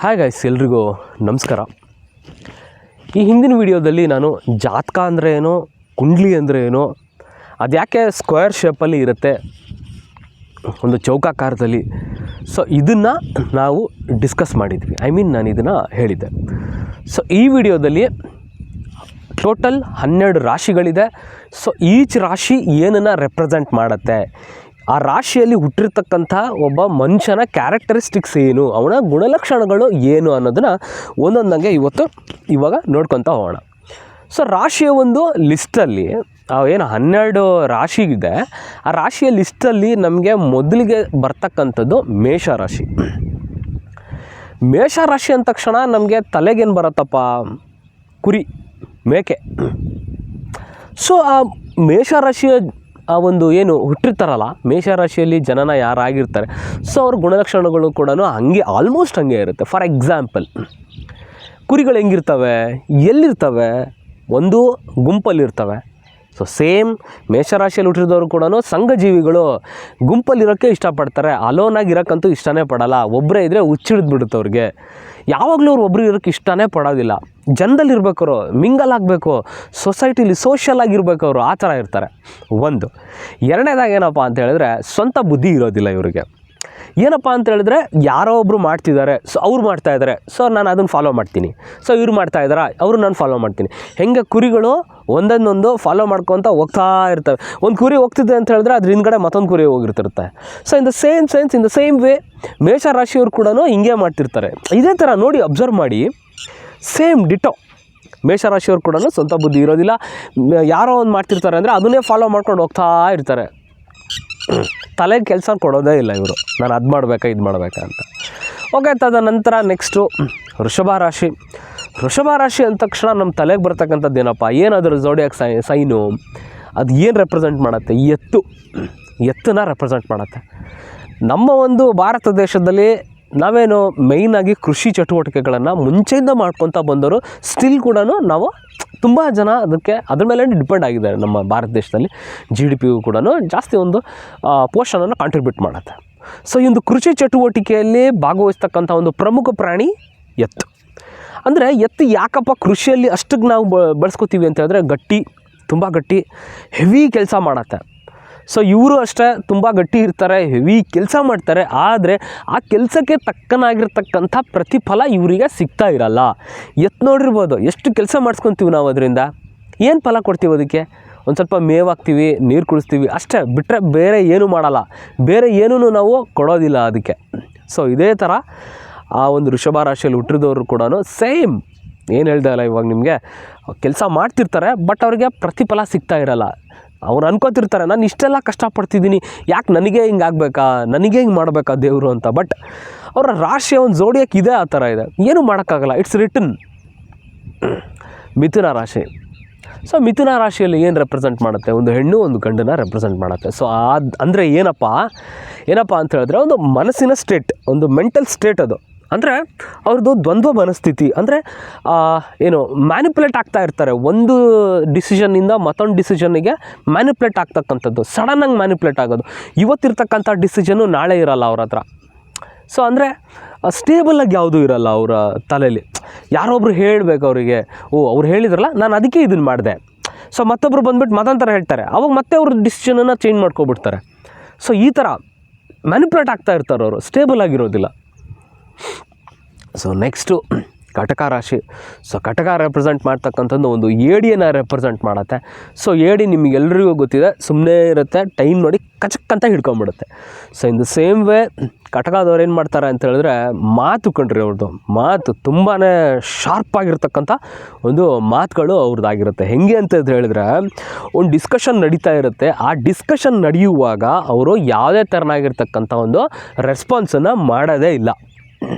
Hi guys, ಎಲ್ರಿಗೂ ನಮಸ್ಕಾರ. ಈ ಹಿಂದಿನ ವಿಡಿಯೋದಲ್ಲಿ ನಾನು ಜಾತಕ ಅಂದರೆ ಏನೋ, ಕುಂಡ್ಲಿ ಅಂದರೆ ಏನೋ, ಅದು ಯಾಕೆ ಸ್ಕ್ವೇರ್ ಶೇಪಲ್ಲಿ ಇರುತ್ತೆ, ಒಂದು ಚೌಕಾಕಾರದಲ್ಲಿ, ಸೊ ಇದನ್ನು ನಾವು ಡಿಸ್ಕಸ್ ಮಾಡಿದ್ವಿ. ನಾನು ಇದನ್ನು ಹೇಳಿದ್ದೆ. ಸೊ ಈ ವಿಡಿಯೋದಲ್ಲಿ ಟೋಟಲ್ 12 ರಾಶಿಗಳಿದೆ. ಸೊ ಈಚ್ ರಾಶಿ ಏನನ್ನು ರೆಪ್ರೆಸೆಂಟ್ ಮಾಡುತ್ತೆ, ಆ ರಾಶಿಯಲ್ಲಿ ಹುಟ್ಟಿರ್ತಕ್ಕಂಥ ಒಬ್ಬ ಮನುಷ್ಯನ ಕ್ಯಾರೆಕ್ಟರಿಸ್ಟಿಕ್ಸ್ ಏನು, ಅವನ ಗುಣಲಕ್ಷಣಗಳು ಏನು ಅನ್ನೋದನ್ನು ಒಂದೊಂದಾಗೆ ಇವಾಗ ನೋಡ್ಕೊತಾ ಹೋಗೋಣ. ಸೊ ರಾಶಿಯ ಒಂದು ಲಿಸ್ಟಲ್ಲಿ ಏನು 12 ರಾಶಿ ಇದೆ, ಆ ರಾಶಿಯ ಲಿಸ್ಟಲ್ಲಿ ನಮಗೆ ಮೊದಲಿಗೆ ಬರ್ತಕ್ಕಂಥದ್ದು ಮೇಷರಾಶಿ. ಮೇಷರಾಶಿ ಅಂದ ತಕ್ಷಣ ನಮಗೆ ತಲೆಗೇನು ಬರುತ್ತಪ್ಪ, ಕುರಿ, ಮೇಕೆ. ಸೊ ಆ ಮೇಷರಾಶಿಯ ಆ ಒಂದು ಏನು ಹುಟ್ಟಿರ್ತಾರಲ್ಲ, ಮೇಷರಾಶಿಯಲ್ಲಿ ಜನನ ಯಾರಾಗಿರ್ತಾರೆ, ಸೊ ಅವ್ರ ಗುಣಲಕ್ಷಣಗಳು ಕೂಡ ಆಲ್ಮೋಸ್ಟ್ ಹಂಗೆ ಇರುತ್ತೆ. ಫಾರ್ ಎಕ್ಸಾಂಪಲ್, ಕುರಿಗಳು ಹೆಂಗಿರ್ತವೆ, ಎಲ್ಲಿರ್ತವೆ, ಒಂದು ಗುಂಪಲ್ಲಿರ್ತವೆ. ಸೊ ಸೇಮ್ ಮೇಷರಾಶಿಯಲ್ಲಿ ಹುಟ್ಟಿದವರು ಕೂಡ ಸಂಘಜೀವಿಗಳು, ಗುಂಪಲ್ಲಿರೋಕ್ಕೆ ಇಷ್ಟಪಡ್ತಾರೆ. ಅಲೋನಾಗಿರೋಕ್ಕಂತೂ ಇಷ್ಟನೇ ಪಡಲ್ಲ. ಒಬ್ಬರೇ ಇದ್ದರೆ ಹುಚ್ಚಿಡಿದ್ಬಿಡುತ್ತೆ ಅವ್ರಿಗೆ. ಯಾವಾಗಲೂ ಅವ್ರು ಒಬ್ಬರು ಇರೋಕ್ಕೆ ಇಷ್ಟನೇ ಪಡೋದಿಲ್ಲ. ಜನದಲ್ಲಿರ್ಬೇಕು, ಅವರು ಮಿಂಗಲ್ ಆಗಬೇಕು, ಸೊಸೈಟಿಲಿ ಸೋಷಿಯಲ್ ಆಗಿರ್ಬೇಕು ಅವರು, ಆ ಥರ ಇರ್ತಾರೆ. ಒಂದು. ಎರಡನೇದಾಗಿ ಏನಪ್ಪ ಅಂತ ಹೇಳಿದ್ರೆ, ಸ್ವಂತ ಬುದ್ಧಿ ಇರೋದಿಲ್ಲ ಇವರಿಗೆ. ಏನಪ್ಪ ಅಂತ ಹೇಳಿದ್ರೆ, ಯಾರೋ ಒಬ್ಬರು ಮಾಡ್ತಿದ್ದಾರೆ, ಸೊ ಅವ್ರು ಮಾಡ್ತಾಯಿದ್ದಾರೆ, ಸೊ ನಾನು ಅದನ್ನು ಫಾಲೋ ಮಾಡ್ತೀನಿ. ಸೊ ಇವ್ರು ಮಾಡ್ತಾಯಿದ್ದಾರೆ, ಅವರು ನಾನು ಫಾಲೋ ಮಾಡ್ತೀನಿ. ಹೆಂಗೆ ಕುರಿಗಳು ಒಂದೊಂದೊಂದು ಫಾಲೋ ಮಾಡ್ಕೊತ ಹೋಗ್ತಾ ಇರ್ತವೆ. ಒಂದು ಕುರಿ ಹೋಗ್ತಿದೆ ಅಂತ ಹೇಳಿದ್ರೆ ಅದ್ರ ಹಿಂದ್ಗಡೆ ಮತ್ತೊಂದು ಕುರಿ ಹೋಗಿರ್ತಿರುತ್ತೆ. So in the same sense, in the same way ಮೇಷರಾಶಿಯವ್ರು ಕೂಡ ಹಿಂಗೆ ಮಾಡ್ತಿರ್ತಾರೆ. ಇದೇ ಥರ ನೋಡಿ, ಅಬ್ಸರ್ವ್ ಮಾಡಿ, ಸೇಮ್ ಡಿಟೋ. ಮೇಷರಾಶಿಯವ್ರು ಕೂಡ ಸ್ವಂತ ಬುದ್ಧಿ ಇರೋದಿಲ್ಲ. ಯಾರೋ ಒಂದು ಮಾಡ್ತಿರ್ತಾರೆ ಅಂದರೆ ಅದನ್ನೇ ಫಾಲೋ ಮಾಡ್ಕೊಂಡು ಹೋಗ್ತಾ ಇರ್ತಾರೆ. ತಲೆಗೆ ಕೆಲಸ ಕೊಡೋದೇ ಇಲ್ಲ ಇವರು, ನಾನು ಅದು ಮಾಡಬೇಕಾ ಇದು ಮಾಡಬೇಕಾ ಅಂತ. ಓಕೆ, ತದನಂತರ ನೆಕ್ಸ್ಟು ವೃಷಭ ರಾಶಿ. ವೃಷಭ ರಾಶಿ ಅಂದ ತಕ್ಷಣ ನಮ್ಮ ತಲೆಗೆ ಬರ್ತಕ್ಕಂಥದ್ದು ಏನಪ್ಪ, ಏನಾದರೂ ಝೋಡಿಯಾಕ್ ಸೈನು, ಅದು ಏನು ರೆಪ್ರೆಸೆಂಟ್ ಮಾಡುತ್ತೆ, ಎತ್ತನ್ನ ರೆಪ್ರೆಸೆಂಟ್ ಮಾಡುತ್ತೆ. ನಮ್ಮ ಒಂದು ಭಾರತ ದೇಶದಲ್ಲಿ ನಾವೇನು ಮೇಯ್ನಾಗಿ ಕೃಷಿ ಚಟುವಟಿಕೆಗಳನ್ನು ಮುಂಚೆಯಿಂದ ಮಾಡ್ಕೊತ ಬಂದವರು, ಸ್ಟಿಲ್ ಕೂಡ ನಾವು ತುಂಬ ಜನ ಅದ್ರ ಮೇಲೆ ಡಿಪೆಂಡ್ ಆಗಿದ್ದಾರೆ. ನಮ್ಮ ಭಾರತ ದೇಶದಲ್ಲಿ GDP ಕೂಡ ಜಾಸ್ತಿ ಒಂದು ಪೋರ್ಷನನ್ನು ಕಾಂಟ್ರಿಬ್ಯೂಟ್ ಮಾಡುತ್ತೆ. ಸೊ ಈ ಒಂದು ಕೃಷಿ ಚಟುವಟಿಕೆಯಲ್ಲಿ ಭಾಗವಹಿಸ್ತಕ್ಕಂಥ ಒಂದು ಪ್ರಮುಖ ಪ್ರಾಣಿ ಎತ್ತು. ಅಂದರೆ ಎತ್ತು ಯಾಕಪ್ಪ ಕೃಷಿಯಲ್ಲಿ ಅಷ್ಟಿಗೆ ನಾವು ಬಳಸ್ಕೊತೀವಿ ಅಂತ ಹೇಳಿದ್ರೆ, ಗಟ್ಟಿ, ತುಂಬ ಗಟ್ಟಿ, ಹೆವಿ ಕೆಲಸ ಮಾಡುತ್ತೆ. ಸೊ ಇವರು ಅಷ್ಟೇ ತುಂಬ ಗಟ್ಟಿ ಇರ್ತಾರೆ, ಹೆವಿ ಕೆಲಸ ಮಾಡ್ತಾರೆ. ಆದರೆ ಆ ಕೆಲಸಕ್ಕೆ ತಕ್ಕನಾಗಿರ್ತಕ್ಕಂಥ ಪ್ರತಿಫಲ ಇವರಿಗೆ ಸಿಗ್ತಾ ಇರಲ್ಲ. ಎತ್ತು ನೋಡಿರ್ಬೋದು, ಎಷ್ಟು ಕೆಲಸ ಮಾಡಿಸ್ಕೊತೀವಿ ನಾವು, ಅದರಿಂದ ಏನು ಫಲ ಕೊಡ್ತೀವಿ ಅದಕ್ಕೆ? ಒಂದು ಸ್ವಲ್ಪ ಮೇವಾಗ್ತೀವಿ, ನೀರು ಕುಡಿಸ್ತೀವಿ, ಅಷ್ಟೇ ಬಿಟ್ಟರೆ ಬೇರೆ ಏನೂ ಮಾಡಲ್ಲ, ಬೇರೆ ಏನೂ ನಾವು ಕೊಡೋದಿಲ್ಲ ಅದಕ್ಕೆ. ಸೊ ಇದೇ ಥರ ಆ ಒಂದು ವೃಷಭ ರಾಶಿಯಲ್ಲಿ ಹುಟ್ಟಿದವರು ಕೂಡ ಸೇಮ್, ಏನು ಹೇಳ್ದೆ ಅಲ್ಲ ಇವಾಗ ನಿಮಗೆ, ಕೆಲಸ ಮಾಡ್ತಿರ್ತಾರೆ, ಬಟ್ ಅವ್ರಿಗೆ ಪ್ರತಿಫಲ ಸಿಗ್ತಾ ಇರಲ್ಲ. ಅವ್ರು ಅನ್ಕೋತಿರ್ತಾರೆ, ನಾನು ಇಷ್ಟೆಲ್ಲ ಕಷ್ಟಪಡ್ತಿದ್ದೀನಿ, ಯಾಕೆ ನನಗೆ ಹಿಂಗೆ ಆಗಬೇಕಾ, ನನಗೆ ಹಿಂಗೆ ಮಾಡಬೇಕಾ ದೇವರು ಅಂತ. ಬಟ್ ಅವರ ರಾಶಿಯ ಒಂದು ಝೋಡಿಯಾಕ್ ಇದೆ, ಆ ಥರ ಇದೆ, ಏನೂ ಮಾಡೋಕ್ಕಾಗಲ್ಲ, ಇಟ್ಸ್ ರಿಟನ್. ಮಿಥುನ ರಾಶಿ. ಸೊ ಮಿಥುನ ರಾಶಿಯಲ್ಲಿ ಏನು ರೆಪ್ರೆಸೆಂಟ್ ಮಾಡುತ್ತೆ, ಒಂದು ಹೆಣ್ಣು ಒಂದು ಗಂಡನ್ನ ರೆಪ್ರೆಸೆಂಟ್ ಮಾಡುತ್ತೆ. ಸೊ ಅಂದರೆ ಏನಪ್ಪ ಅಂತ ಹೇಳಿದ್ರೆ, ಒಂದು ಮನಸ್ಸಿನ ಸ್ಟೇಟ್, ಒಂದು ಮೆಂಟಲ್ ಸ್ಟೇಟ್ ಅದು. ಅಂದರೆ ಅವ್ರದ್ದು ದ್ವಂದ್ವ ಮನಸ್ಥಿತಿ. ಅಂದರೆ ಏನು ಮ್ಯಾನಿಪುಲೇಟ್ ಆಗ್ತಾ ಇರ್ತಾರೆ, ಒಂದು ಡಿಸಿಷನ್ನಿಂದ ಮತ್ತೊಂದು ಡಿಸಿಷನ್ನಿಗೆ ಮ್ಯಾನಿಪುಲೇಟ್ ಆಗ್ತಕ್ಕಂಥದ್ದು, ಸಡನ್ನಾಗಿ ಮ್ಯಾನಿಪುಲೇಟ್ ಆಗೋದು. ಇವತ್ತಿರ್ತಕ್ಕಂಥ ಡಿಸಿಷನ್ನು ನಾಳೆ ಇರೋಲ್ಲ ಅವ್ರ ಹತ್ರ. ಸೊ ಅಂದರೆ ಸ್ಟೇಬಲಾಗಿ ಯಾವುದೂ ಇರೋಲ್ಲ ಅವರ ತಲೆಯಲ್ಲಿ. ಯಾರೊಬ್ರು ಹೇಳಬೇಕು ಅವರಿಗೆ, ಅವ್ರು ಹೇಳಿದ್ರಲ್ಲ, ನಾನು ಅದಕ್ಕೆ ಇದನ್ನು ಮಾಡಿದೆ. ಸೊ ಮತ್ತೊಬ್ಬರು ಬಂದುಬಿಟ್ಟು ಮತ್ತೊಂಥರ ಹೇಳ್ತಾರೆ, ಅವಾಗ ಮತ್ತೆ ಅವ್ರ ಡಿಸಿಷನನ್ನು ಚೇಂಜ್ ಮಾಡ್ಕೊಬಿಡ್ತಾರೆ. ಸೊ ಈ ಥರ ಮ್ಯಾನಿಪುಲೇಟ್ ಆಗ್ತಾ ಇರ್ತಾರೆ ಅವರು, ಸ್ಟೇಬಲ್ ಆಗಿರೋದಿಲ್ಲ. ಸೊ ನೆಕ್ಸ್ಟು ಕಟಕ ರಾಶಿ. ಸೊ ಕಟಕ ರೆಪ್ರೆಸೆಂಟ್ ಮಾಡ್ತಕ್ಕಂಥದ್ದು ಒಂದು ಏಡಿಯನ್ನು ರೆಪ್ರೆಸೆಂಟ್ ಮಾಡುತ್ತೆ. ಸೊ ಏಡಿ ನಿಮಗೆಲ್ಲರಿಗೂ ಗೊತ್ತಿದೆ, ಸುಮ್ಮನೆ ಇರುತ್ತೆ, ಟೈಮ್ ನೋಡಿ ಕಚಕ್ಕಂತ ಹಿಡ್ಕೊಂಬಿಡುತ್ತೆ. So in the same way ಕಟಕದವ್ರು ಏನು ಮಾಡ್ತಾರೆ ಅಂತ ಹೇಳಿದ್ರೆ, ಮಾತು ಕಂಡ್ರಿ ಅವ್ರದ್ದು ಮಾತು ತುಂಬಾ ಶಾರ್ಪಾಗಿರ್ತಕ್ಕಂಥ ಒಂದು ಮಾತುಗಳು ಅವ್ರದ್ದಾಗಿರುತ್ತೆ. ಹೆಂಗೆ ಅಂತ ಹೇಳಿದ್ರೆ, ಒಂದು ಡಿಸ್ಕಷನ್ ನಡೀತಾ ಇರುತ್ತೆ, ಆ ಡಿಸ್ಕಷನ್ ನಡೆಯುವಾಗ ಅವರು ಯಾವುದೇ ಥರನಾಗಿರ್ತಕ್ಕಂಥ ಒಂದು ರೆಸ್ಪಾನ್ಸನ್ನು ಮಾಡೋದೇ ಇಲ್ಲ.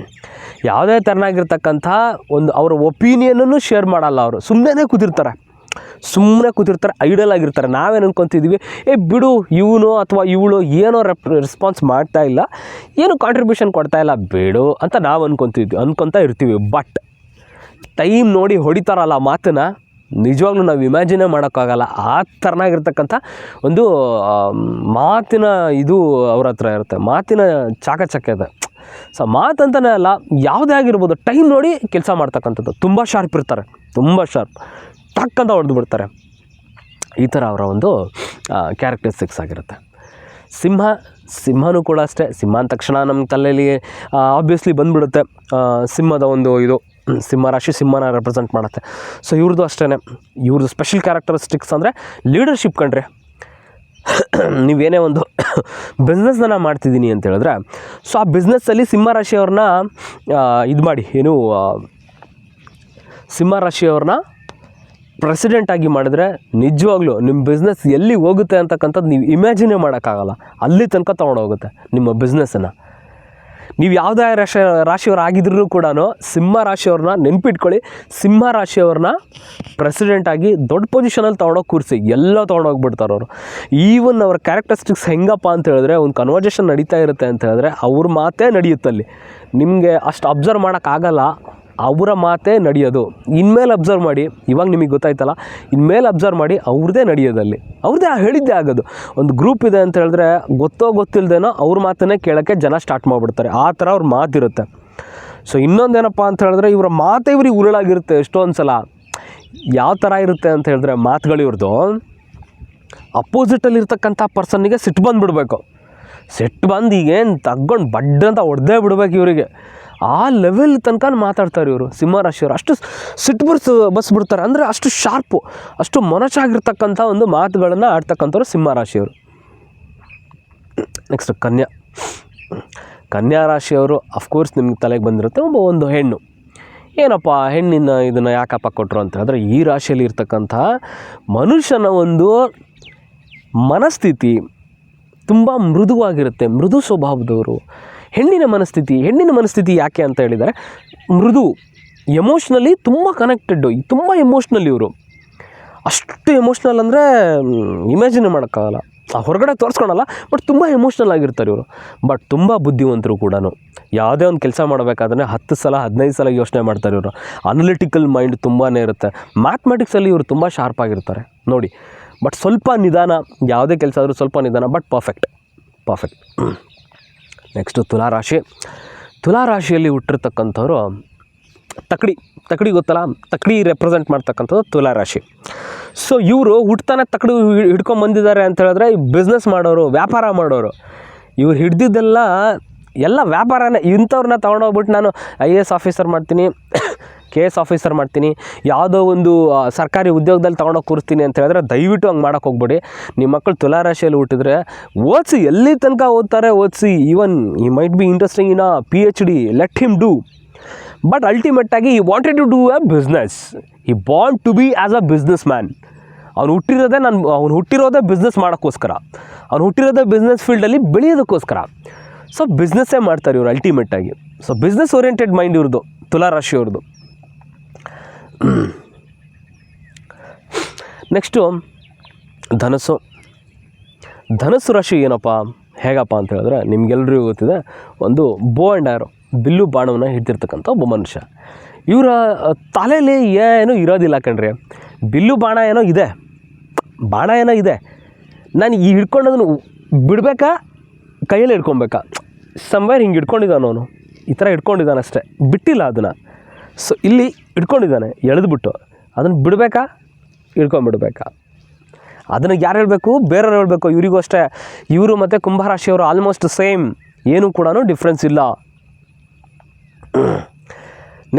ಯಾವುದೇ ಥರನಾಗಿರ್ತಕ್ಕಂಥ ಒಂದು ಅವರ ಒಪಿನಿಯನನ್ನು ಶೇರ್ ಮಾಡಲ್ಲ. ಅವರು ಸುಮ್ಮನೆ ಕೂತಿರ್ತಾರೆ, ಐಡಲ್ ಆಗಿರ್ತಾರೆ. ನಾವೇನು ಅನ್ಕೊತಿದ್ವಿ, ಬಿಡು ಇವನು ಅಥವಾ ಇವಳು ಏನೋ ರೆಸ್ಪಾನ್ಸ್ ಮಾಡ್ತಾ ಇಲ್ಲ, ಏನು ಕಾಂಟ್ರಿಬ್ಯೂಷನ್ ಕೊಡ್ತಾ ಇಲ್ಲ, ಬಿಡು ಅಂತ ನಾವು ಅನ್ಕೊತ ಇರ್ತೀವಿ. ಬಟ್ ಟೈಮ್ ನೋಡಿ ಹೊಡಿತಾರಲ್ಲ ಮಾತನ್ನು, ನಿಜವಾಗ್ಲೂ ನಾವು ಇಮ್ಯಾಜಿನೇ ಮಾಡೋಕ್ಕಾಗಲ್ಲ. ಆ ಥರನಾಗಿರ್ತಕ್ಕಂಥ ಒಂದು ಮಾತಿನ ಇದು ಅವ್ರ ಹತ್ರ ಇರುತ್ತೆ, ಮಾತಿನ ಚಾಕಚಕ್ಯತೆ. ಸೊ ಮಾತಂತಲೇ ಅಲ್ಲ, ಯಾವುದೇ ಆಗಿರ್ಬೋದು ಟೈಮ್ ನೋಡಿ ಕೆಲಸ ಮಾಡ್ತಕ್ಕಂಥದ್ದು. ತುಂಬ ಶಾರ್ಪ್ ಇರ್ತಾರೆ, ತುಂಬ ಶಾರ್ಪ್, ಟಕ್ ಅಂತ ಹೊಡೆದು ಬಿಡ್ತಾರೆ. ಈ ಥರ ಅವರ ಒಂದು ಕ್ಯಾರೆಕ್ಟರಿಸ್ಟಿಕ್ಸ್ ಆಗಿರುತ್ತೆ. ಸಿಂಹನೂ ಕೂಡ ಅಷ್ಟೇ. ಸಿಂಹ ಅಂದ ತಕ್ಷಣ ನಮ್ಮ ತಲೆಯಲ್ಲಿ ಆಬ್ವಿಯಸ್ಲಿ ಬಂದುಬಿಡುತ್ತೆ ಸಿಂಹದ ಒಂದು ಇದು, ಸಿಂಹ ರಾಶಿ ಸಿಂಹನ ರೆಪ್ರೆಸೆಂಟ್ ಮಾಡುತ್ತೆ. ಸೊ ಇವ್ರದ್ದು ಅಷ್ಟೇ, ಇವ್ರದ್ದು ಸ್ಪೆಷಲ್ ಕ್ಯಾರೆಕ್ಟರಿಸ್ಟಿಕ್ಸ್ ಅಂದರೆ ಲೀಡರ್ಶಿಪ್ ಕಣ್ರಿ. ನೀವೇನೇ ಒಂದು ಬಿಸ್ನೆಸ್ನ ಮಾಡ್ತಿದ್ದೀನಿ ಅಂತ ಹೇಳಿದ್ರೆ, ಸೊ ಆ ಬಿಸ್ನೆಸ್ಸಲ್ಲಿ ಸಿಂಹರಾಶಿಯವ್ರನ್ನ ಇದು ಮಾಡಿ, ಏನು ಸಿಂಹರಾಶಿಯವ್ರನ್ನ ಪ್ರೆಸಿಡೆಂಟಾಗಿ ಮಾಡಿದ್ರೆ ನಿಜವಾಗ್ಲೂ ನಿಮ್ಮ ಬಿಸ್ನೆಸ್ ಎಲ್ಲಿ ಹೋಗುತ್ತೆ ಅಂತಕ್ಕಂಥದ್ದು ನೀವು ಇಮ್ಯಾಜಿನೇ ಮಾಡೋಕ್ಕಾಗಲ್ಲ. ಅಲ್ಲಿ ತನಕ ತೊಗೊಂಡೋಗುತ್ತೆ ನಿಮ್ಮ ಬಿಸ್ನೆಸ್ಸನ್ನು. ನೀವು ಯಾವುದೇ ರಾಶಿಯವ್ರು ಆಗಿದ್ರೂ ಕೂಡ ಸಿಂಹ ರಾಶಿಯವ್ರನ್ನ ನೆನ್ಪಿಟ್ಕೊಳ್ಳಿ. ಸಿಂಹ ರಾಶಿಯವ್ರನ್ನ ಪ್ರೆಸಿಡೆಂಟಾಗಿ ದೊಡ್ಡ ಪೊಸಿಷನಲ್ಲಿ ತೊಗೊಂಡೋಗಿ ಕೂರಿಸಿ ಎಲ್ಲ ತೊಗೊಂಡೋಗ್ಬಿಡ್ತಾರೆ ಅವರು. ಈವನ್ ಅವ್ರ ಕ್ಯಾರೆಕ್ಟರಿಸ್ಟಿಕ್ಸ್ ಹೆಂಗಪ್ಪ ಅಂತ ಹೇಳಿದ್ರೆ, ಒಂದು ಕನ್ವರ್ಜೇಷನ್ ನಡೀತಾ ಇರುತ್ತೆ ಅಂತ ಹೇಳಿದ್ರೆ ಅವ್ರ ಮಾತೇ ನಡೆಯುತ್ತಲ್ಲಿ. ನಿಮಗೆ ಅಷ್ಟು ಅಬ್ಸರ್ವ್ ಮಾಡೋಕ್ಕಾಗಲ್ಲ, ಅವರ ಮಾತೇ ನಡೆಯೋದು. ಇನ್ಮೇಲೆ ಅಬ್ಸರ್ವ್ ಮಾಡಿ, ಇವಾಗ ನಿಮಗೆ ಗೊತ್ತಾಯ್ತಲ್ಲ, ಇನ್ಮೇಲೆ ಅಬ್ಸರ್ವ್ ಮಾಡಿ, ಅವ್ರದ್ದೇ ನಡೆಯೋದಲ್ಲಿ, ಅವ್ರದ್ದೇ ಹೇಳಿದ್ದೇ ಆಗೋದು. ಒಂದು ಗ್ರೂಪ್ ಇದೆ ಅಂತ ಹೇಳಿದ್ರೆ ಗೊತ್ತಿಲ್ಲದೇನೋ ಅವ್ರ ಮಾತನ್ನೇ ಕೇಳೋಕ್ಕೆ ಜನ ಸ್ಟಾರ್ಟ್ ಮಾಡಿಬಿಡ್ತಾರೆ. ಆ ಥರ ಅವ್ರ ಮಾತಿರುತ್ತೆ. ಸೊ ಇನ್ನೊಂದೇನಪ್ಪ ಅಂತ ಹೇಳಿದ್ರೆ, ಇವರ ಮಾತೇ ಇವ್ರಿಗೆ ಉರುಳಾಗಿರುತ್ತೆ ಎಷ್ಟೊಂದು ಸಲ. ಯಾವ ಥರ ಇರುತ್ತೆ ಅಂತ ಹೇಳಿದ್ರೆ ಮಾತುಗಳು ಇವ್ರದ್ದು, ಅಪೋಸಿಟಲ್ಲಿರ್ತಕ್ಕಂಥ ಪರ್ಸನ್ನಿಗೆ ಸಿಟ್ಟು ಬಂದುಬಿಡ್ಬೇಕು. ಸಿಟ್ಟು ಬಂದು ಈಗೇನು ತಗೊಂಡು ಬಡ್ಡಂತ ಹೊಡೆದೇ ಬಿಡ್ಬೇಕು ಇವರಿಗೆ. ಆ ಲೆವೆಲ್ ತನಕ ಮಾತಾಡ್ತಾರೆ ಇವರು ಸಿಂಹರಾಶಿಯವರು. ಅಷ್ಟು ಸಿಟ್ಟು ಬಸ್ಬಿಡ್ತಾರೆ, ಅಂದರೆ ಅಷ್ಟು ಶಾರ್ಪು, ಅಷ್ಟು ಮೊನಚಾಗಿರ್ತಕ್ಕಂಥ ಒಂದು ಮಾತುಗಳನ್ನು ಆಡ್ತಕ್ಕಂಥವ್ರು ಸಿಂಹರಾಶಿಯವರು. ನೆಕ್ಸ್ಟ್ ಕನ್ಯಾ ರಾಶಿಯವರು. ಅಫ್ಕೋರ್ಸ್ ನಿಮ್ಗೆ ತಲೆಗೆ ಬಂದಿರುತ್ತೆ ಒಂದು ಹೆಣ್ಣು. ಏನಪ್ಪ ಹೆಣ್ಣಿನ ಇದನ್ನು ಯಾಕಪ್ಪ ಕೊಟ್ಟರು ಅಂತ ಹೇಳಿದ್ರೆ, ಈ ರಾಶಿಯಲ್ಲಿ ಇರ್ತಕ್ಕಂಥ ಮನುಷ್ಯನ ಒಂದು ಮನಸ್ಥಿತಿ ತುಂಬ ಮೃದುವಾಗಿರುತ್ತೆ, ಮೃದು ಸ್ವಭಾವದವರು. ಹೆಣ್ಣಿನ ಮನಸ್ಥಿತಿ ಯಾಕೆ ಅಂತ ಹೇಳಿದರೆ, ಮೃದು, ಎಮೋಷ್ನಲಿ ತುಂಬ ಕನೆಕ್ಟೆಡ್ಡು, ತುಂಬ ಎಮೋಷ್ನಲ್ ಇವರು. ಅಷ್ಟು ಎಮೋಷ್ನಲ್ ಅಂದರೆ ಇಮ್ಯಾಜಿನ್ ಮಾಡೋಕ್ಕಾಗಲ್ಲ, ಹೊರಗಡೆ ತೋರಿಸ್ಕೊಳಲ್ಲ, ಬಟ್ ತುಂಬ ಎಮೋಷ್ನಲ್ ಆಗಿರ್ತಾರೆ ಇವರು. ಬಟ್ ತುಂಬ ಬುದ್ಧಿವಂತರು ಕೂಡ. ಯಾವುದೇ ಒಂದು ಕೆಲಸ ಮಾಡಬೇಕಾದ್ರೆ 10 ಸಲ 15 ಸಲ ಯೋಚನೆ ಮಾಡ್ತಾರೆ ಇವರು. ಅನಲಿಟಿಕಲ್ ಮೈಂಡ್ ತುಂಬಾ ಇರುತ್ತೆ. ಮ್ಯಾಥಮೆಟಿಕ್ಸಲ್ಲಿ ಇವರು ತುಂಬ ಶಾರ್ಪ್ ಆಗಿರ್ತಾರೆ ನೋಡಿ. ಬಟ್ ಸ್ವಲ್ಪ ನಿಧಾನ, ಯಾವುದೇ ಕೆಲಸ ಆದರೂ ಸ್ವಲ್ಪ ನಿಧಾನ, ಬಟ್ ಪರ್ಫೆಕ್ಟ್. ನೆಕ್ಸ್ಟು ತುಲಾರಾಶಿಯಲ್ಲಿ ಹುಟ್ಟಿರ್ತಕ್ಕಂಥವ್ರು ತಕ್ಕಡಿ ಗೊತ್ತಲ್ಲ, ತಕ್ಕಡಿ ರೆಪ್ರೆಸೆಂಟ್ ಮಾಡ್ತಕ್ಕಂಥದ್ದು ತುಲಾರಾಶಿ. ಸೊ ಇವರು ಹುಟ್ತಾನೆ ತಕ್ಕಡಿ ಹಿಡ್ಕೊಂಬಂದಿದ್ದಾರೆ ಅಂತ ಹೇಳಿದ್ರೆ, ಬಿಸ್ನೆಸ್ ಮಾಡೋರು, ವ್ಯಾಪಾರ ಮಾಡೋರು. ಇವ್ರು ಹಿಡ್ದಿದ್ದೆಲ್ಲ ವ್ಯಾಪಾರನೇ. ಇಂಥವ್ರನ್ನ ತೊಗೊಂಡೋಗ್ಬಿಟ್ಟು ನಾನು IAS ಆಫೀಸರ್ ಮಾಡ್ತೀನಿ, KS ಆಫೀಸರ್ ಮಾಡ್ತೀನಿ, ಯಾವುದೋ ಒಂದು ಸರ್ಕಾರಿ ಉದ್ಯೋಗದಲ್ಲಿ ತೊಗೊಂಡೋಗಿ ಕೂರಿಸ್ತೀನಿ ಅಂತ ಹೇಳಿದ್ರೆ ದಯವಿಟ್ಟು ಹಂಗೆ ಮಾಡೋಕ್ಕೆ ಹೋಗ್ಬೇಡಿ. ನಿಮ್ಮ ಮಕ್ಕಳು ತುಲಾರಾಶಿಯಲ್ಲಿ ಹುಟ್ಟಿದ್ರೆ ಓದಿಸಿ, ಎಲ್ಲಿ ತನಕ ಓದ್ತಾರೆ ಓದಿಸಿ. Even he might be interesting in PhD, let him do. But ಅಲ್ಟಿಮೇಟಾಗಿ he wanted to do a business. He bound to be as a business man. ಅವ್ನು ಹುಟ್ಟಿರೋದೇ ಬಿಸ್ನೆಸ್ ಮಾಡೋಕ್ಕೋಸ್ಕರ, ಅವ್ನು ಹುಟ್ಟಿರೋದೇ ಬಿಸ್ನೆಸ್ ಫೀಲ್ಡಲ್ಲಿ ಬೆಳೆಯೋದಕ್ಕೋಸ್ಕರ. ಸೊ ಬಿಸ್ನೆಸ್ಸೇ ಮಾಡ್ತಾರೆ ಇವರು ಅಲ್ಟಿಮೇಟಾಗಿ. ಸೊ ಬಿಸ್ನೆಸ್ ಓರಿಯೆಂಟೆಡ್ ಮೈಂಡ್ ಇವ್ರದ್ದು, ತುಲಾರಾಶಿಯವ್ರದ್ದು. ನೆಕ್ಸ್ಟು ಧನಸ್ಸು ರಾಶಿ ಹೇಗಪ್ಪ ಅಂತ ಹೇಳಿದ್ರೆ, ನಿಮಗೆಲ್ಲರಿಗೂ ಗೊತ್ತಿದೆ, ಒಂದು ಬೋ ಆ್ಯಂಡ್ ಆ್ಯರೋ, ಬಿಲ್ಲು ಬಾಣವನ್ನು ಹಿಡ್ತಿರ್ತಕ್ಕಂಥ ಒಬ್ಬ ಮನುಷ್ಯ. ಇವರ ತಲೆಯಲ್ಲಿ ಏನೂ ಇರೋದಿಲ್ಲ ಕಣ್ರಿ. ಬಿಲ್ಲು ಬಾಣ ಏನೋ ಇದೆ, ನಾನು ಈ ಹಿಡ್ಕೊಂಡೋದನ್ನು ಬಿಡಬೇಕಾ, ಕೈಯಲ್ಲಿ ಹಿಡ್ಕೊಬೇಕಾ, ಸಮ್ವೇರ್ ಹಿಂಗೆ ಹಿಡ್ಕೊಂಡಿದ್ದಾನೆ ಅವನು, ಈ ಥರ ಹಿಡ್ಕೊಂಡಿದ್ದಾನೆ ಅಷ್ಟೇ, ಬಿಟ್ಟಿಲ್ಲ ಅದನ್ನು. ಸೊ ಇಲ್ಲಿ ಹಿಡ್ಕೊಂಡಿದ್ದಾನೆ ಎಳೆದ್ಬಿಟ್ಟು, ಅದನ್ನು ಬಿಡಬೇಕಾ, ಹಿಡ್ಕೊಂಡ್ಬಿಡ್ಬೇಕಾ, ಅದನ್ನು ಯಾರು ಹೇಳಬೇಕು, ಬೇರೆಯವ್ರು ಹೇಳಬೇಕು. ಇವರಿಗೂ ಅಷ್ಟೇ, ಇವರು ಮತ್ತು ಕುಂಭರಾಶಿಯವರು ಆಲ್ಮೋಸ್ಟ್ ಸೇಮ್, ಏನೂ ಕೂಡ ಡಿಫ್ರೆನ್ಸ್ ಇಲ್ಲ.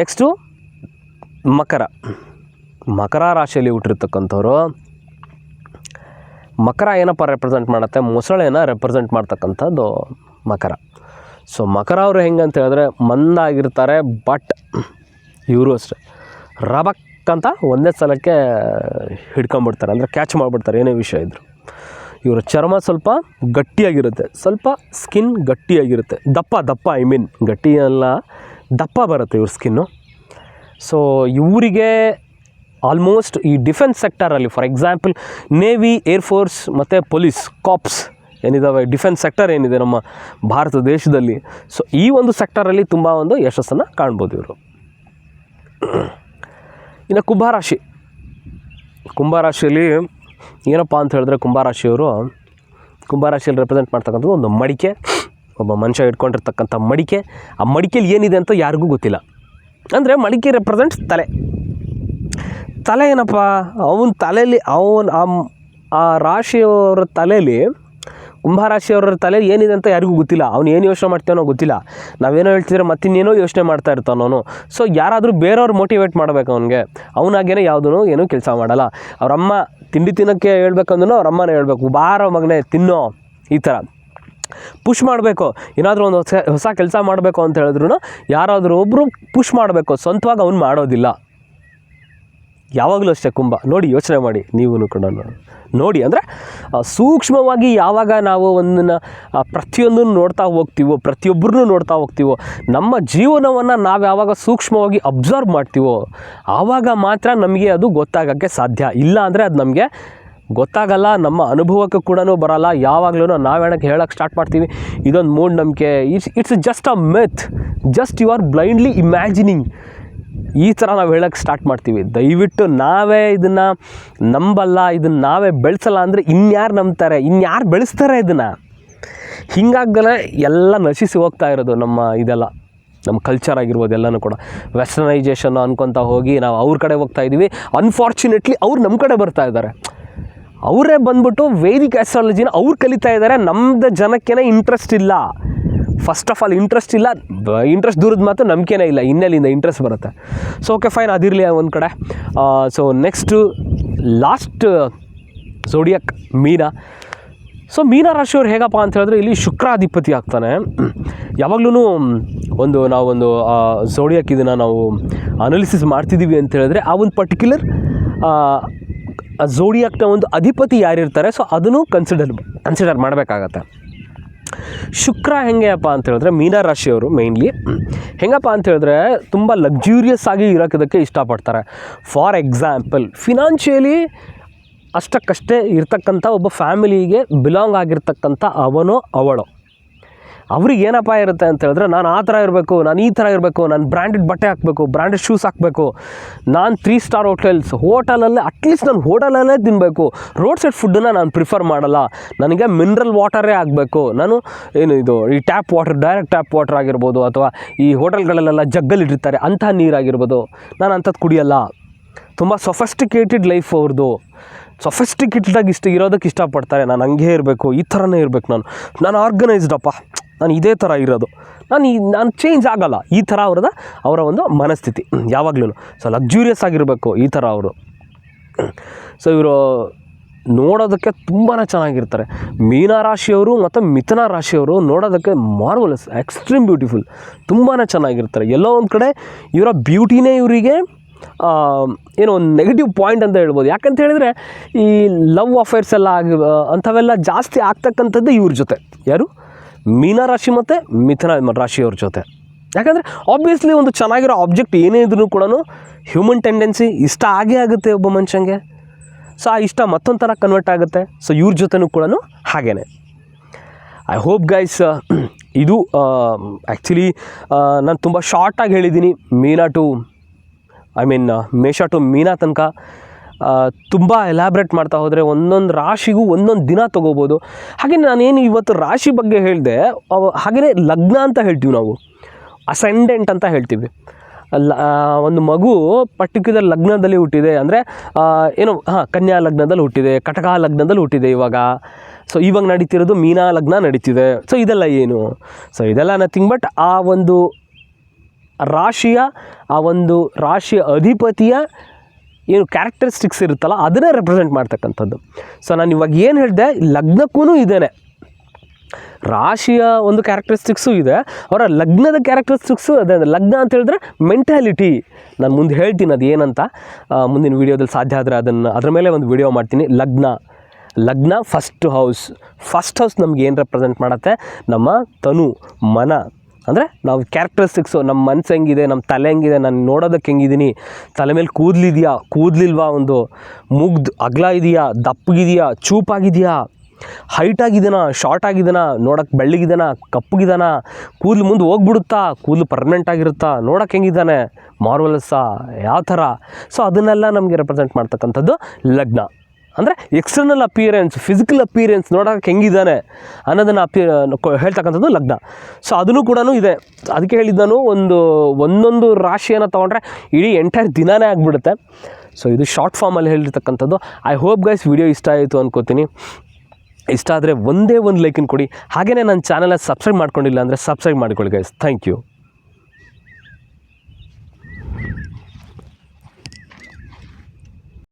ನೆಕ್ಸ್ಟು ಮಕರ ರಾಶಿಯಲ್ಲಿ ಹುಟ್ಟಿರ್ತಕ್ಕಂಥವ್ರು. ಮಕರ ಏನಪ್ಪ ರೆಪ್ರೆಸೆಂಟ್ ಮಾಡುತ್ತೆ, ಮೊಸಳೆನ ರೆಪ್ರೆಸೆಂಟ್ ಮಾಡ್ತಕ್ಕಂಥದ್ದು ಮಕರ. ಸೊ ಮಕರ ಅವರು ಹೆಂಗೆ ಅಂತ ಹೇಳಿದ್ರೆ ಮಂದಾಗಿರ್ತಾರೆ, ಬಟ್ ಇವರು ಅಷ್ಟೇ ರಬಕ್ ಅಂತ ಒಂದೇ ಸಲಕ್ಕೆ ಹಿಡ್ಕೊಂಬಿಡ್ತಾರೆ, ಅಂದರೆ ಕ್ಯಾಚ್ ಮಾಡಿಬಿಡ್ತಾರೆ ಏನೇ ವಿಷಯ ಇದ್ದರು. ಇವರ ಚರ್ಮ ಸ್ವಲ್ಪ ಗಟ್ಟಿಯಾಗಿರುತ್ತೆ, ಸ್ವಲ್ಪ ಸ್ಕಿನ್ ಗಟ್ಟಿಯಾಗಿರುತ್ತೆ, ದಪ್ಪ ಗಟ್ಟಿ ಎಲ್ಲ ದಪ್ಪ ಬರುತ್ತೆ ಇವ್ರ ಸ್ಕಿನ್ನು. ಸೊ ಇವರಿಗೆ ಆಲ್ಮೋಸ್ಟ್ ಈ ಡಿಫೆನ್ಸ್ ಸೆಕ್ಟರಲ್ಲಿ, ಫಾರ್ ಎಕ್ಸಾಂಪಲ್ ನೇವಿ, ಏರ್ಫೋರ್ಸ್ ಮತ್ತು ಪೊಲೀಸ್, ಕಾಪ್ಸ್ ಏನಿದ್ದಾವೆ, ಡಿಫೆನ್ಸ್ ಸೆಕ್ಟರ್ ಏನಿದೆ ನಮ್ಮ ಭಾರತ ದೇಶದಲ್ಲಿ, ಸೊ ಈ ಒಂದು ಸೆಕ್ಟರಲ್ಲಿ ತುಂಬ ಒಂದು ಯಶಸ್ಸನ್ನು ಕಾಣ್ಬೋದು ಇವರು. ಇನ್ನು ಕುಂಭರಾಶಿಯಲ್ಲಿ ಏನಪ್ಪ ಅಂತ ಹೇಳಿದ್ರೆ ಕುಂಭರಾಶಿಯಲ್ಲಿ ರೆಪ್ರೆಸೆಂಟ್ ಮಾಡ್ತಕ್ಕಂಥದ್ದು ಒಂದು ಮಡಿಕೆ, ಒಬ್ಬ ಮನುಷ್ಯ ಇಟ್ಕೊಂಡಿರ್ತಕ್ಕಂಥ ಮಡಿಕೆ. ಆ ಮಡಿಕೆಯಲ್ಲಿ ಏನಿದೆ ಅಂತ ಯಾರಿಗೂ ಗೊತ್ತಿಲ್ಲ. ಅಂದರೆ ಮಡಿಕೆ ರೆಪ್ರೆಸೆಂಟ್ಸ್ ತಲೆ ಏನಪ್ಪ, ಅವನ ತಲೆಯಲ್ಲಿ ಆ ರಾಶಿಯವರ ತಲೆಯಲ್ಲಿ, ಕುಂಭರಾಶಿಯವರ ತಲೆಯಲ್ಲಿ ಏನಿದೆ ಅಂತ ಯಾರಿಗೂ ಗೊತ್ತಿಲ್ಲ. ಅವ್ನು ಏನು ಯೋಚನೆ ಮಾಡ್ತಾನೋ ಗೊತ್ತಿಲ್ಲ. ನಾವೇನೋ ಹೇಳ್ತಿದ್ರೆ ಮತ್ತಿನ್ನೇನೋ ಯೋಚನೆ ಮಾಡ್ತಾ ಇರ್ತಾನೋ ಅವನು. ಸೊ ಯಾರಾದರೂ ಬೇರೆಯವ್ರು ಮೋಟಿವೇಟ್ ಮಾಡಬೇಕು ಅವನಿಗೆ. ಅವನಾಗೇನೆ ಯಾವುದೂ ಏನೂ ಕೆಲಸ ಮಾಡಲ್ಲ. ಅವರಮ್ಮ ತಿಂಡಿ ತಿನ್ನೋಕ್ಕೆ ಹೇಳ್ಬೇಕಂದ್ರೂ ಅವರಮ್ಮನೇ ಹೇಳಬೇಕು, ಬಾರೋ ಮಗನೇ ತಿನ್ನೋ, ಈ ಥರ ಪುಷ್ ಮಾಡಬೇಕು. ಏನಾದರೂ ಒಂದು ಹೊಸ ಕೆಲಸ ಮಾಡಬೇಕು ಅಂತ ಹೇಳಿದ್ರು ಯಾರಾದರೂ ಒಬ್ಬರು ಪುಷ್ ಮಾಡಬೇಕು, ಸ್ವಂತವಾಗಿ ಅವ್ನು ಮಾಡೋದಿಲ್ಲ. ಯಾವಾಗಲೂ ಅಷ್ಟೇ ಕುಂಭ. ನೋಡಿ, ಯೋಚನೆ ಮಾಡಿ ನೀವು ಕೂಡ ನೋಡಿ. ಅಂದರೆ ಸೂಕ್ಷ್ಮವಾಗಿ ಯಾವಾಗ ನಾವು ಒಂದನ್ನು ಪ್ರತಿಯೊಂದನ್ನು ನೋಡ್ತಾ ಹೋಗ್ತೀವೋ, ಪ್ರತಿಯೊಬ್ಬರನ್ನೂ ನೋಡ್ತಾ ಹೋಗ್ತೀವೋ, ನಮ್ಮ ಜೀವನವನ್ನು ನಾವು ಯಾವಾಗ ಸೂಕ್ಷ್ಮವಾಗಿ ಅಬ್ಸರ್ವ್ ಮಾಡ್ತೀವೋ ಆವಾಗ ಮಾತ್ರ ನಮಗೆ ಅದು ಗೊತ್ತಾಗೋಕ್ಕೆ ಸಾಧ್ಯ. ಇಲ್ಲ ಅಂದರೆ ಅದು ನಮಗೆ ಗೊತ್ತಾಗಲ್ಲ, ನಮ್ಮ ಅನುಭವಕ್ಕೆ ಕೂಡ ಬರಲ್ಲ. ಯಾವಾಗಲೂ ನಾವೇನಕ್ಕೆ ಹೇಳೋಕ್ಕೆ ಸ್ಟಾರ್ಟ್ ಮಾಡ್ತೀವಿ, ಇದೊಂದು ಮೂಢನಂಬಿಕೆ, it's just a myth, just you are blindly imagining, ಈ ಥರ ನಾವು ಹೇಳೋಕ್ಕೆ ಸ್ಟಾರ್ಟ್ ಮಾಡ್ತೀವಿ. ದಯವಿಟ್ಟು ನಾವೇ ಇದನ್ನು ನಂಬಲ್ಲ, ಇದನ್ನು ನಾವೇ ಬೆಳೆಸಲ್ಲ ಅಂದರೆ ಇನ್ಯಾರು ನಂಬ್ತಾರೆ, ಇನ್ಯಾರು ಬೆಳೆಸ್ತಾರೆ ಇದನ್ನು? ಹೀಗಾಗ್ದಲೇ ಎಲ್ಲ ನಶಿಸಿ ಹೋಗ್ತಾ ಇರೋದು ನಮ್ಮ ಕಲ್ಚರ್ ಆಗಿರ್ಬೋದು. ಎಲ್ಲನೂ ಕೂಡ ವೆಸ್ಟರ್ನೈಜೇಷನ್ ಅನ್ಕೊತಾ ಹೋಗಿ ನಾವು ಅವ್ರ ಕಡೆ ಹೋಗ್ತಾ ಇದ್ದೀವಿ. ಅನ್ಫಾರ್ಚುನೇಟ್ಲಿ ಅವ್ರು ನಮ್ಮ ಕಡೆ ಬರ್ತಾ ಇದ್ದಾರೆ. ಅವರೇ ಬಂದ್ಬಿಟ್ಟು ವೇದಿಕ್ ಆಸ್ಟ್ರಾಲಜಿನ ಅವ್ರು ಕಲಿತಾ ಇದ್ದಾರೆ. ನಮ್ಮದು ಜನಕ್ಕೇನೆ ಇಂಟ್ರೆಸ್ಟ್ ಇಲ್ಲ. ಫಸ್ಟ್ ಆಫ್ ಆಲ್ ಇಂಟ್ರೆಸ್ಟ್ ಇಲ್ಲ, ಇಂಟ್ರೆಸ್ಟ್ ದೂರದ ಮಾತು ನಂಬಿಕೆನೇ ಇಲ್ಲ. ಇನ್ನೆಲ್ಲಿಂದ ಇಂಟ್ರೆಸ್ಟ್ ಬರುತ್ತೆ? ಸೊ ಓಕೆ ಫೈನ್, ಅದಿರಲಿ ಒಂದು ಕಡೆ. ಸೊ ನೆಕ್ಸ್ಟು ಲಾಸ್ಟ್ ಝೋಡಿಯಾಕ್ ಮೀನ. ಸೊ ಮೀನ ರಾಶಿಯವ್ರು ಹೇಗಪ್ಪ ಅಂತ ಹೇಳಿದ್ರೆ ಇಲ್ಲಿ ಶುಕ್ರಾಧಿಪತಿ ಆಗ್ತಾನೆ. ಯಾವಾಗಲೂ ನಾವೊಂದು ಝೋಡಿಯಾಕ್ ಇದನ್ನು ನಾವು ಅನಾಲಿಸಿಸ್ ಮಾಡ್ತಿದ್ದೀವಿ ಅಂತ ಹೇಳಿದ್ರೆ ಆ ಒಂದು ಪರ್ಟಿಕ್ಯುಲರ್ ಝೋಡಿಯಾಕ್ನ ಒಂದು ಅಧಿಪತಿ ಯಾರಿರ್ತಾರೆ, ಸೊ ಅದನ್ನು ಕನ್ಸಿಡರ್ ಮಾಡಬೇಕಾಗತ್ತೆ. ಶುಕ್ರ ಹೆಂಗೆಯಪ್ಪ ಅಂತ ಹೇಳಿದ್ರೆ ಮೀನ ರಾಶಿಯವರು ಮೇಯ್ನ್ಲಿ ಹೆಂಗಪ್ಪ ಅಂತ ಹೇಳಿದ್ರೆ ತುಂಬ ಲಕ್ಸುರಿಯಸ್ ಆಗಿ ಇರೋದಕ್ಕೆ ಇಷ್ಟಪಡ್ತಾರೆ. ಫಾರ್ ಎಕ್ಸಾಂಪಲ್, ಫಿನಾನ್ಷಿಯಲಿ ಅಷ್ಟಕ್ಕಷ್ಟೇ ಇರ್ತಕ್ಕಂಥ ಒಬ್ಬ ಫ್ಯಾಮಿಲಿಗೆ ಬಿಲಾಂಗ್ ಆಗಿರ್ತಕ್ಕಂಥ ಅವನೋ ಅವಳೋ, ಅವ್ರಿಗೆ ಏನಪ್ಪ ಇರುತ್ತೆ ಅಂತ ಹೇಳಿದ್ರೆ, ನಾನು ಆ ಥರ ಇರಬೇಕು, ನಾನು ಈ ಥರ ಇರಬೇಕು, ನಾನು ಬ್ರ್ಯಾಂಡೆಡ್ ಬಟ್ಟೆ ಹಾಕಬೇಕು, ಬ್ರ್ಯಾಂಡೆಡ್ ಶೂಸ್ ಹಾಕಬೇಕು, ನಾನು 3 ಸ್ಟಾರ್ ಹೋಟೆಲಲ್ಲೇ ಅಟ್ಲೀಸ್ಟ್ ನಾನು ಹೋಟೆಲಲ್ಲೇ ತಿನ್ನಬೇಕು, ರೋಡ್ ಸೈಡ್ ಫುಡ್ಡನ್ನು ನಾನು ಪ್ರಿಫರ್ ಮಾಡಲ್ಲ, ನನಗೆ ಮಿನರಲ್ ವಾಟರೇ ಆಗಬೇಕು, ನಾನು ಈ tap water, direct tap water ಆಗಿರ್ಬೋದು, ಅಥವಾ ಈ ಹೋಟೆಲ್ಗಳಲ್ಲೆಲ್ಲ ಜಗ್ಗಲ್ಲಿ ಇಟ್ಟಿರ್ತಾರೆ ಅಂಥ ನೀರಾಗಿರ್ಬೋದು, ನಾನು ಅಂಥದ್ದು ಕುಡಿಯಲ್ಲ. ತುಂಬ ಸೊಫೆಸ್ಟಿಕೇಟೆಡ್ ಲೈಫ್ ಅವ್ರದ್ದು, ಸೊಫೆಸ್ಟಿಕೇಟೆಡಾಗಿ ಇರೋದಕ್ಕೆ ಇಷ್ಟಪಡ್ತಾರೆ. ನಾನು ಹಂಗೇ ಇರಬೇಕು, ಈ ಥರನೇ ಇರಬೇಕು, ನಾನು ಆರ್ಗನೈಸ್ಡಪ್ಪ, ನಾನು ಇದೇ ಥರ ಇರೋದು, ನಾನು ಚೇಂಜ್ ಆಗಲ್ಲ, ಈ ಥರ ಅವರ ಒಂದು ಮನಸ್ಥಿತಿ ಯಾವಾಗಲೂ. ಸೊ ಲಕ್ಸುರಿಯಸ್ ಆಗಿರಬೇಕು ಈ ಥರ ಅವರು. ಸೊ ಇವರು ನೋಡೋದಕ್ಕೆ ತುಂಬಾ ಚೆನ್ನಾಗಿರ್ತಾರೆ. ಮೀನ ರಾಶಿಯವರು ಮತ್ತು ಮಿಥುನ ರಾಶಿಯವರು ನೋಡೋದಕ್ಕೆ ಮಾರ್ವಲಸ್, ಎಕ್ಸ್ಟ್ರೀಮ್ ಬ್ಯೂಟಿಫುಲ್, ತುಂಬಾ ಚೆನ್ನಾಗಿರ್ತಾರೆ. ಎಲ್ಲೋ ಒಂದು ಕಡೆ ಇವರ ಬ್ಯೂಟಿನೇ ಇವರಿಗೆ ಏನೋ ಒಂದು ನೆಗೆಟಿವ್ ಪಾಯಿಂಟ್ ಅಂತ ಹೇಳ್ಬೋದು. ಯಾಕಂತ ಹೇಳಿದರೆ ಈ ಲವ್ ಅಫೇರ್ಸ್ ಎಲ್ಲ ಅಂಥವೆಲ್ಲ ಜಾಸ್ತಿ ಆಗ್ತಕ್ಕಂಥದ್ದು ಇವ್ರ ಜೊತೆ, ಯಾರು ಮೀನ ರಾಶಿ ಮತ್ತು ಮಿಥುನ ರಾಶಿಯವ್ರ ಜೊತೆ. ಯಾಕಂದರೆ ಆಬ್ವಿಯಸ್ಲಿ ಒಂದು ಚೆನ್ನಾಗಿರೋ ಆಬ್ಜೆಕ್ಟ್ ಏನೇ ಇದ್ರೂ ಕೂಡ ಹ್ಯೂಮನ್ ಟೆಂಡೆನ್ಸಿ ಇಷ್ಟ ಆಗೇ ಆಗುತ್ತೆ ಒಬ್ಬ ಮನುಷ್ಯಂಗೆ. ಸೊ ಆ ಇಷ್ಟ ಮತ್ತೊಂದು ಥರ ಕನ್ವರ್ಟ್ ಆಗುತ್ತೆ. ಸೊ ಇವ್ರ ಜೊತೆನೂ ಕೂಡ ಹಾಗೇ. ಐ ಹೋಪ್ ಗೈಸ್ ಇದು ಆ್ಯಕ್ಚುಲಿ ನಾನು ತುಂಬ ಶಾರ್ಟಾಗಿ ಹೇಳಿದ್ದೀನಿ. ಮೇಷ ಟು ಮೀನ ತನಕ ತುಂಬ ಎಲಾಬ್ರೇಟ್ ಮಾಡ್ತಾ ಹೋದರೆ ಒಂದೊಂದು ರಾಶಿಗೂ ಒಂದೊಂದು ದಿನ ತೊಗೋಬೋದು. ಹಾಗೆ ನಾನೇನು ಇವತ್ತು ರಾಶಿ ಬಗ್ಗೆ ಹೇಳಿದೆ, ಹಾಗೆಯೇ ಲಗ್ನ ಅಂತ ಹೇಳ್ತೀವಿ ನಾವು, ಅಸೆಂಡೆಂಟ್ ಅಂತ ಹೇಳ್ತೀವಿ. ಒಂದು ಮಗು ಪರ್ಟಿಕ್ಯುಲರ್ ಲಗ್ನದಲ್ಲಿ ಹುಟ್ಟಿದೆ ಅಂದರೆ ಕನ್ಯಾ ಲಗ್ನದಲ್ಲಿ ಹುಟ್ಟಿದೆ, ಕಟಕ ಲಗ್ನದಲ್ಲಿ ಹುಟ್ಟಿದೆ ಇವಾಗ. ಸೊ ಇವಾಗ ನಡೀತಿರೋದು ಮೀನ ಲಗ್ನ ನಡೀತಿದೆ. ಸೊ ಇದೆಲ್ಲ ಏನು? ಸೊ ಇದೆಲ್ಲ ನಥಿಂಗ್ ಬಟ್ ಆ ಒಂದು ರಾಶಿಯ ಅಧಿಪತಿಯ ಏನು ಕ್ಯಾರೆಕ್ಟರಿಸ್ಟಿಕ್ಸ್ ಇರುತ್ತಲ್ಲ ಅದನ್ನೇ ರೆಪ್ರೆಸೆಂಟ್ ಮಾಡ್ತಕ್ಕಂಥದ್ದು. ಸೊ ನಾನು ಇವಾಗ ಏನು ಹೇಳಿದೆ, ಲಗ್ನಕ್ಕೂ ಇದೇನೆ, ರಾಶಿಯ ಒಂದು ಕ್ಯಾರೆಕ್ಟರಿಸ್ಟಿಕ್ಸು ಇದೆ, ಅವರ ಲಗ್ನದ ಕ್ಯಾರೆಕ್ಟರಿಸ್ಟಿಕ್ಸು ಅದೇ. ಲಗ್ನ ಅಂತ ಹೇಳಿದ್ರೆ ಮೆಂಟ್ಯಾಲಿಟಿ. ನಾನು ಮುಂದೆ ಹೇಳ್ತೀನಿ ಅದು ಏನಂತ, ಮುಂದಿನ ವೀಡಿಯೋದಲ್ಲಿ ಸಾಧ್ಯ ಆದರೆ ಅದರ ಮೇಲೆ ಒಂದು ವಿಡಿಯೋ ಮಾಡ್ತೀನಿ. ಲಗ್ನ ಫಸ್ಟ್ ಹೌಸ್ ನಮ್ಗೆ ಏನು ರೆಪ್ರೆಸೆಂಟ್ ಮಾಡುತ್ತೆ? ನಮ್ಮ ತನು, ಮನ, ಅಂದರೆ ನಾವು ಕ್ಯಾರೆಕ್ಟರಿಸ್ಟಿಕ್ಸು, ನಮ್ಮ ಮನಸ್ಸು ಹೆಂಗಿದೆ, ನಮ್ಮ ತಲೆ ಹೆಂಗಿದೆ, ನಾನು ನೋಡೋದಕ್ಕೆ ಹೆಂಗಿದ್ದೀನಿ, ತಲೆ ಮೇಲೆ ಕೂದಲಿದೆಯಾ, ಕೂದಲಿಲ್ವಾ, ಒಂದು ಮುಗ್ದು ಅಗಲ ಇದೆಯಾ, ದಪ್ಪಗಿದೆಯಾ, ಚೂಪಾಗಿದೆಯಾ, ಹೈಟ್ ಆಗಿದ್ದಾನ, ಶಾರ್ಟ್ ಆಗಿದ್ದಾನ, ನೋಡೋಕ್ಕೆ ಬೆಳ್ಳಗಿದ್ದಾನ, ಕಪ್ಪಗಿದ್ದಾನ, ಕೂದಲು ಮುಂದೆ ಹೋಗ್ಬಿಡುತ್ತಾ, ಕೂದಲು ಪರ್ಮನೆಂಟ್ ಆಗಿರುತ್ತಾ, ನೋಡೋಕ್ಕೆ ಹೆಂಗಿದ್ದಾನೆ, ಮಾರ್ವಲಸ್ಸಾ, ಯಾವ ಥರ. ಸೊ ಅದನ್ನೆಲ್ಲ ನಮಗೆ ರೆಪ್ರೆಸೆಂಟ್ ಮಾಡ್ತಕ್ಕಂಥದ್ದು ಲಗ್ನ. ಅಂದರೆ ಎಕ್ಸ್ಟರ್ನಲ್ ಅಪಿಯರೆನ್ಸ್, ಫಿಸಿಕಲ್ ಅಪಿಯರೆನ್ಸ್ ನೋಡೋಕ್ಕೆ ಹೆಂಗಿದ್ದಾನೆ ಅನ್ನೋದನ್ನು ಹೇಳ್ತಕ್ಕಂಥದ್ದು ಲಗ್ನ. ಸೊ ಅದನ್ನು ಕೂಡ ಇದೆ. ಅದಕ್ಕೆ ಹೇಳಿದ್ದು ನಾನು ಒಂದೊಂದು ರಾಶಿಯನ್ನು ತೊಗೊಂಡ್ರೆ ಇಡೀ ಎಂಟೈರ್ ದಿನವೇ ಆಗಿಬಿಡುತ್ತೆ. ಸೊ ಇದು ಶಾರ್ಟ್ ಫಾರ್ಮಲ್ಲಿ ಹೇಳಿರ್ತಕ್ಕಂಥದ್ದು. ಐ ಹೋಪ್ ಗೈಸ್ ವಿಡಿಯೋ ಇಷ್ಟ ಆಯಿತು ಅಂದ್ಕೋತೀನಿ. ಇಷ್ಟ ಆದರೆ ಒಂದೇ ಒಂದು ಲೈಕನ್ನು ಕೊಡಿ. ಹಾಗೆಯೇ ನನ್ನ ಚಾನಲ್ನ ಸಬ್ಸ್ಕ್ರೈಬ್ ಮಾಡ್ಕೊಂಡಿಲ್ಲ ಅಂದರೆ ಸಬ್ಸ್ಕ್ರೈಬ್ ಮಾಡ್ಕೊಳ್ಳಿ ಗೈಸ್. Thank you.